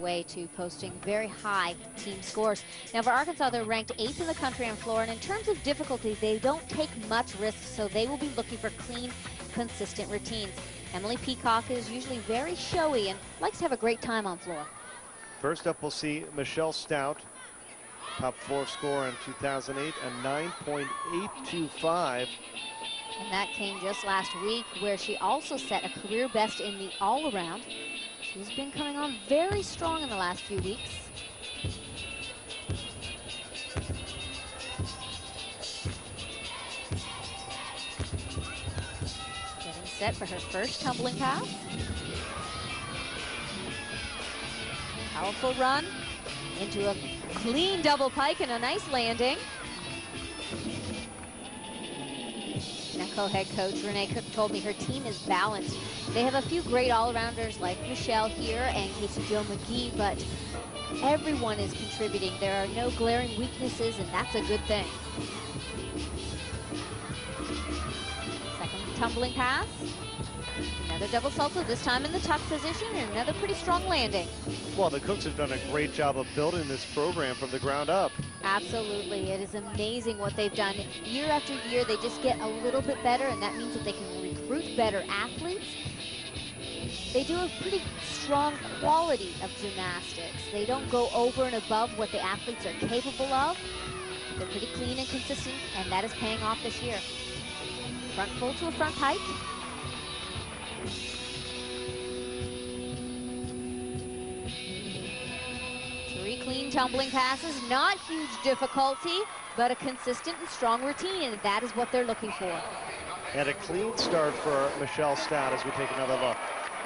way to posting very high team scores. Now for Arkansas, they're ranked 8th in the country on floor, and in terms of difficulty, they don't take much risk, so they will be looking for clean, consistent routines. Emily Peacock is usually very showy and likes to have a great time on floor. First up, we'll see Michelle Stout, top floor score in 2008, a 9.825. And that came just last week, where she also set a career best in the all-around. She's been coming on very strong in the last few weeks. Getting set for her first tumbling pass. Powerful run into a clean double pike and a nice landing. Now co-head coach Renee Cook told me her team is balanced. They have a few great all-arounders like Michelle here and Casey Jo Magee, but everyone is contributing. There are no glaring weaknesses, and that's a good thing. Second tumbling pass. Another double salto, this time in the tuck position, and another pretty strong landing. Well, the Cooks have done a great job of building this program from the ground up. Absolutely. It is amazing what they've done. Year after year, they just get a little bit better, and that means that they can recruit better athletes. They do a pretty strong quality of gymnastics. They don't go over and above what the athletes are capable of. They're pretty clean and consistent, and that is paying off this year. Front full to a front pike. Clean tumbling passes, not huge difficulty, but a consistent and strong routine, and that is what they're looking for. And a clean start for Michelle Stout as we take another look.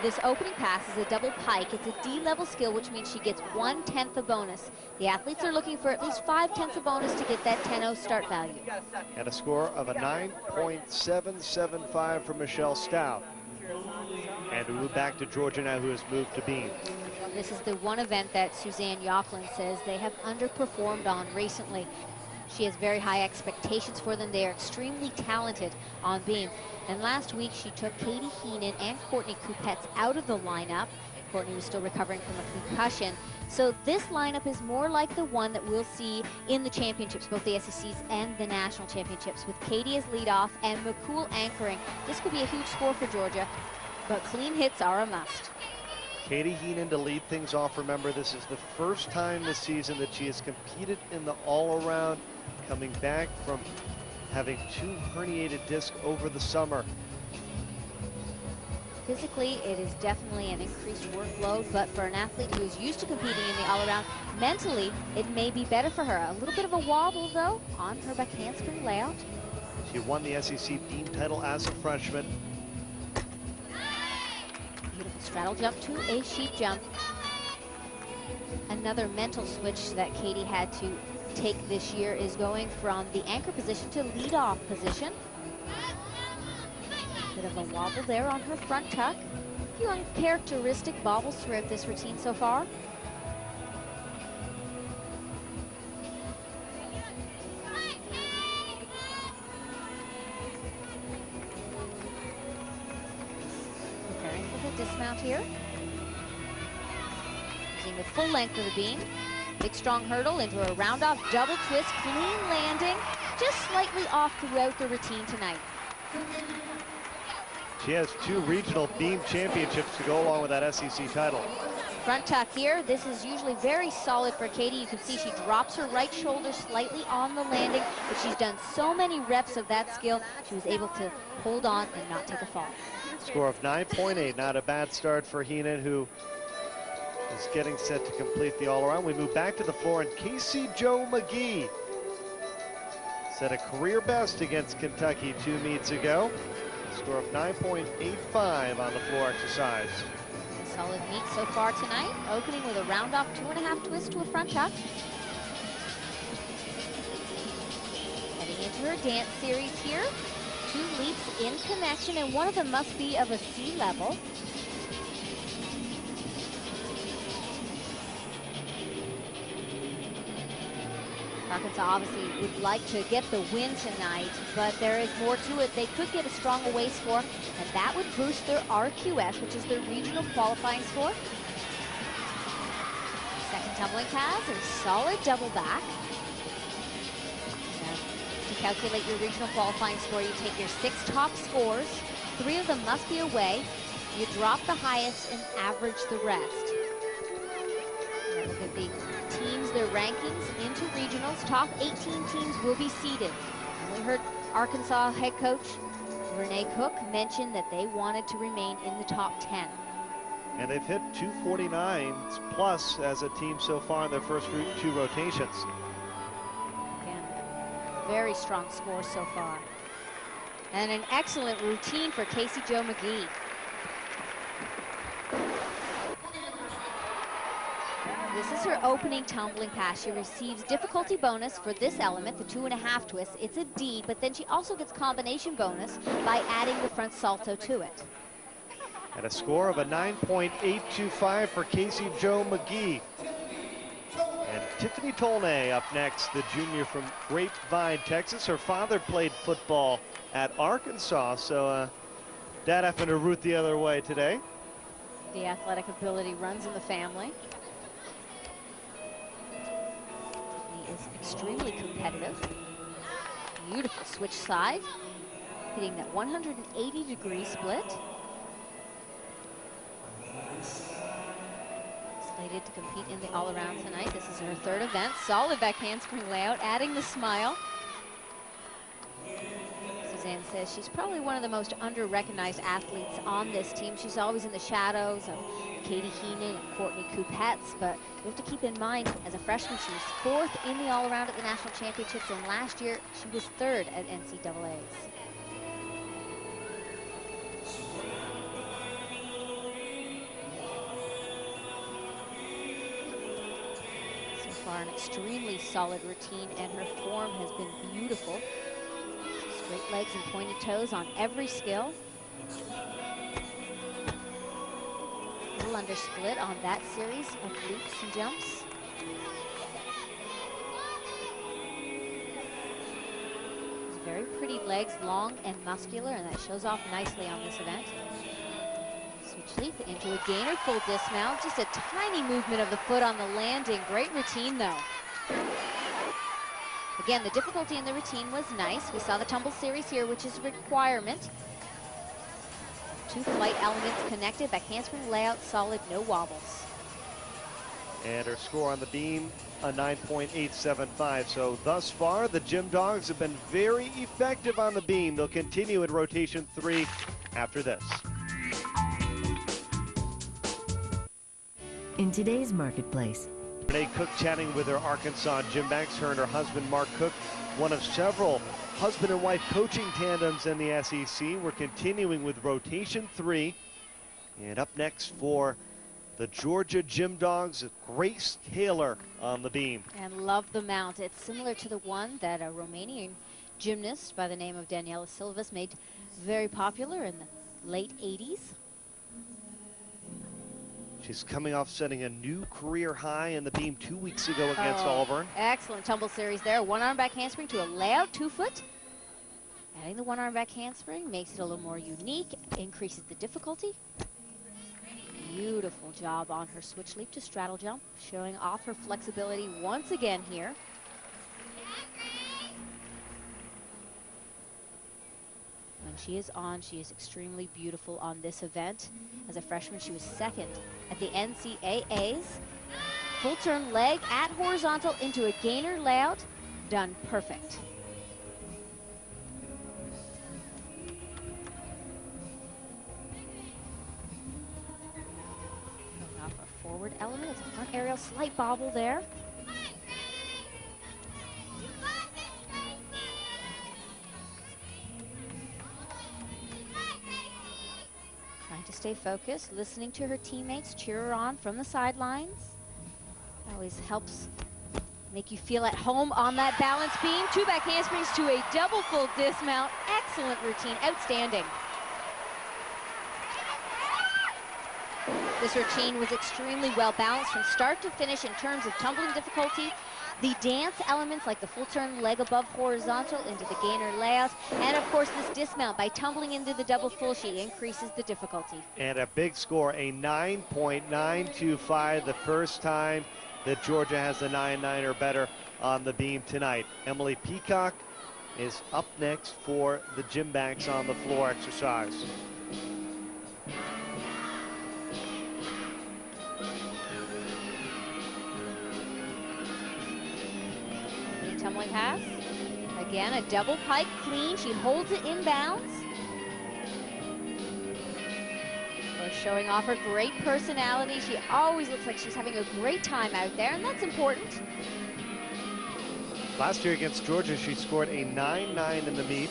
This opening pass is a double pike. It's a D-level skill, which means she gets 1/10 a bonus. The athletes are looking for at least 5/10 a bonus to get that 10-0 start value. And a score of a 9.775 for Michelle Stout. And we move back to Georgia now, who has moved to beam. This is the one event that Suzanne Youghlin says they have underperformed on recently. She has very high expectations for them. They are extremely talented on beam. And last week she took Katie Heenan and Courtney Kupets out of the lineup. Courtney was still recovering from a concussion. So this lineup is more like the one that we'll see in the championships, both the SECs and the national championships, with Katie as leadoff and McCool anchoring. This could be a huge score for Georgia, but clean hits are a must. Katie Heenan to lead things off. Remember, this is the first time this season that she has competed in the all-around, coming back from having 2 herniated discs over the summer. Physically, it is definitely an increased workload, but for an athlete who is used to competing in the all-around, mentally, it may be better for her. A little bit of a wobble, though, on her back handspring layout. She won the SEC beam title as a freshman. Beautiful straddle jump to a sheep jump. Another mental switch that Katie had to take this year is going from the anchor position to lead-off position. Bit of a wobble there on her front tuck. A few uncharacteristic bobbles throughout this routine so far. Preparing for the dismount here. Using the full length of the beam. Big strong hurdle into a round off double twist, clean landing, just slightly off throughout the routine tonight. She has 2 regional beam championships to go along with that SEC title. Front tuck here. This is usually very solid for Katie. You can see she drops her right shoulder slightly on the landing, but she's done so many reps of that skill, she was able to hold on and not take a fall. Score of 9.8, not a bad start for Heenan, who is getting set to complete the all-around. We move back to the floor, and Casey Jo Magee set a career best against Kentucky 2 meets ago. Score of 9.85 on the floor exercise. Solid meet so far tonight, opening with a round off 2.5 twist to a front tuck. Heading into her dance series here. 2 leaps in connection, and one of them must be of a C level. Arkansas obviously would like to get the win tonight, but there is more to it. They could get a strong away score, and that would boost their RQS, which is their regional qualifying score. Tumbling pass and solid double back. Now, to calculate your regional qualifying score, you take your 6 top scores. 3 of them must be away. You drop the highest and average the rest. Now look at the teams, their rankings into regionals. Top 18 teams will be seeded. And we heard Arkansas head coach Renee Cook mentioned that they wanted to remain in the top 10. And they've hit 249 plus as a team so far in their first 2 rotations. Again, very strong score so far. And an excellent routine for Casey Jo Magee. This is her opening tumbling pass. She receives difficulty bonus for this element, the 2.5 twist. It's a D, but then she also gets combination bonus by adding the front salto to it. And a score of a 9.825 for Casey Jo Magee. And Tiffany Tolnay up next, the junior from Grapevine, Texas. Her father played football at Arkansas, so dad having to root the other way today. The athletic ability runs in the family. Is extremely competitive. Beautiful switch side, hitting that 180-degree split. Slated to compete in the all-around tonight. This is her 3rd event. Solid back handspring layout, adding the smile. Suzanne says she's probably one of the most under-recognized athletes on this team. She's always in the shadows of Katie Heenan and Courtney, but you have to keep in mind, as a freshman, she was 4th in the all-around at the national championships, and last year she was 3rd at NCAAs. So far, an extremely solid routine, and her form has been beautiful. Straight legs and pointed toes on every skill. Little under split on that series of leaps and jumps. Very pretty legs, long and muscular, and that shows off nicely on this event. Switch leap into a gainer full dismount. Just a tiny movement of the foot on the landing. Great routine though. Again, the difficulty in the routine was nice. We saw the tumble series here, which is a requirement. 2 flight elements connected, back handspring layout, solid, no wobbles. And her score on the beam, a 9.875. So thus far, the Gym Dogs have been very effective on the beam. They'll continue in rotation 3 after this. In today's marketplace, Renee Cook chatting with her Arkansas gymnastics. Her and her husband, Mark Cook, one of several husband and wife coaching tandems in the SEC. We're continuing with rotation 3. And up next for the Georgia Gym Dogs, Grace Taylor on the beam. And love the mount. It's similar to the one that a Romanian gymnast by the name of Daniela Silvas made very popular in the late 80s. She's coming off setting a new career high in the beam 2 weeks ago against Auburn. Excellent tumble series there. 1 arm back handspring to a layout 2 foot. Adding the 1 arm back handspring makes it a little more unique, increases the difficulty. Beautiful job on her switch leap to straddle jump, showing off her flexibility once again here. When she is on, she is extremely beautiful on this event. As a freshman, she was 2nd at the NCAAs. Full turn leg at horizontal into a gainer layout, done perfect. Going off our forward element, it's a front aerial, slight bobble there. To stay focused, listening to her teammates cheer her on from the sidelines. Always helps make you feel at home on that balance beam. 2 back handsprings to a double full dismount. Excellent routine, outstanding. This routine was extremely well balanced from start to finish in terms of tumbling difficulty. The dance elements like the full turn leg above horizontal into the gainer layout, and of course this dismount. By tumbling into the double full, she increases the difficulty. And a big score, a 9.925, the first time that Georgia has the 9-9 or better on the beam tonight. Emily Peacock is up next for the Gymnastics on the floor exercise. Tumbling pass. Again, a double pike clean. She holds it inbounds. We're showing off her great personality. She always looks like she's having a great time out there, and that's important. Last year against Georgia, she scored a 9-9 in the meet.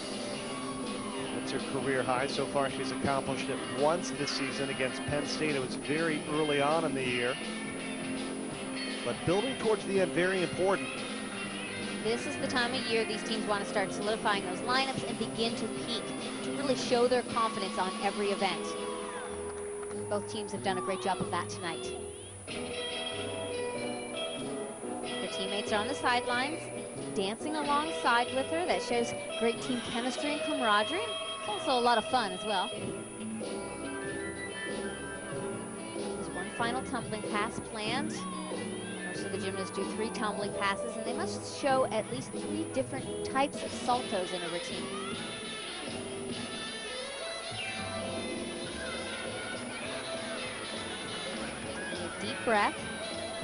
That's her career high. So far, she's accomplished it once this season against Penn State. It was very early on in the year. But building towards the end, very important. This is the time of year these teams want to start solidifying those lineups and begin to peak, to really show their confidence on every event. Both teams have done a great job of that tonight. Her teammates are on the sidelines, dancing alongside with her. That shows great team chemistry and camaraderie. It's also a lot of fun as well. There's one final tumbling pass planned. Most of the gymnasts do 3 tumbling passes, and they must show at least 3 different types of saltos in a routine. Taking a deep breath.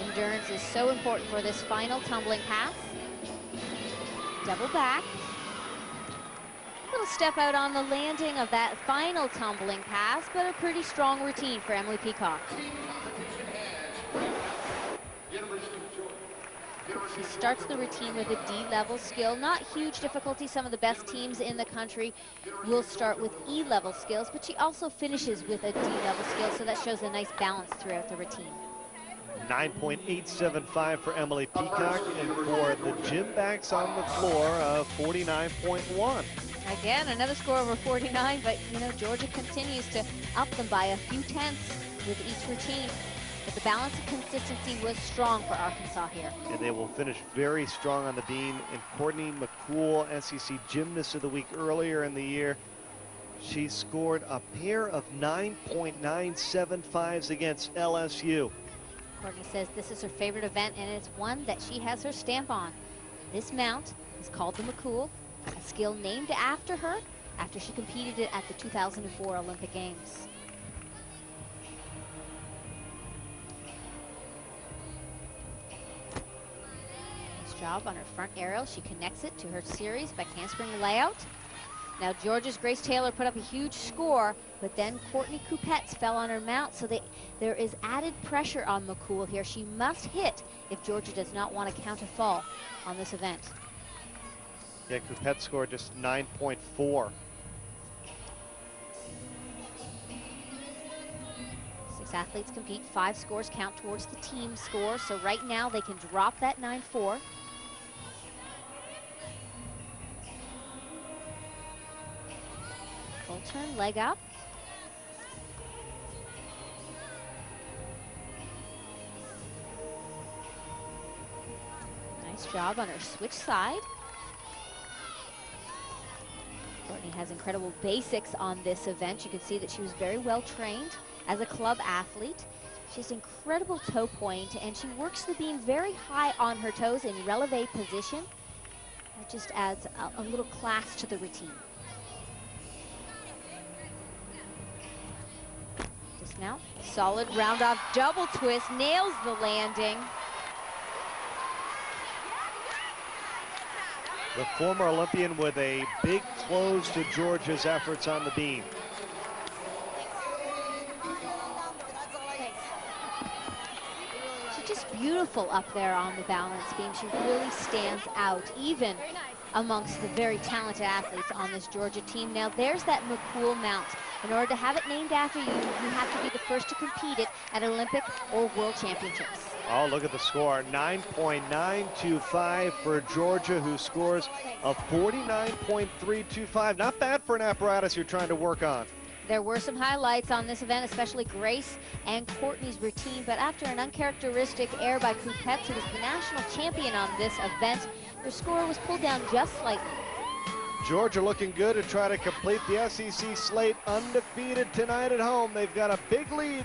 Endurance is so important for this final tumbling pass. Double back. Little step out on the landing of that final tumbling pass, but a pretty strong routine for Emily Peacock. She starts the routine with a D-level skill. Not huge difficulty. Some of the best teams in the country will start with E-level skills, but she also finishes with a D-level skill, so that shows a nice balance throughout the routine. 9.875 for Emily Peacock, and for the Gymnastics on the floor, 49.1. Again, another score over 49, but you know, Georgia continues to up them by a few tenths with each routine. But the balance of consistency was strong for Arkansas here. And they will finish very strong on the beam. And Courtney McCool, SEC Gymnast of the Week earlier in the year, she scored a pair of 9.975s against LSU. Courtney says this is her favorite event, and it's one that she has her stamp on. This mount is called the McCool, a skill named after her after she competed it at the 2004 Olympic Games. Job on her front aerial. She connects it to her series by handspring layout. Now Georgia's Grace Taylor put up a huge score, but then Courtney Coupettes fell on her mount, so there is added pressure on McCool here. She must hit if Georgia does not want to count a fall on this event. Yeah, Coupette scored just 9.4. 6 athletes compete, 5 scores count towards the team score, so right now they can drop that 9-4. Full turn, leg up. Nice job on her switch side. Courtney has incredible basics on this event. You can see that she was very well trained as a club athlete. She has incredible toe point, and she works the beam very high on her toes in releve position. That just adds a little class to the routine. Dismount, solid round off double twist, nails the landing. The former Olympian with a big close to Georgia's efforts on the beam. She's just beautiful up there on the balance beam. She really stands out, even amongst the very talented athletes on this Georgia team. Now there's that McCool mount. In order to have it named after you, you have to be the first to compete it at Olympic or World Championships. Oh, look at the score, 9.925 for Georgia, who scores a 49.325. Not bad for an apparatus you're trying to work on. There were some highlights on this event, especially Grace and Courtney's routine, but after an uncharacteristic error by Coupettes, who was the national champion on this event, their score was pulled down just slightly. Georgia looking good to try to complete the SEC slate undefeated tonight at home. They've got a big lead.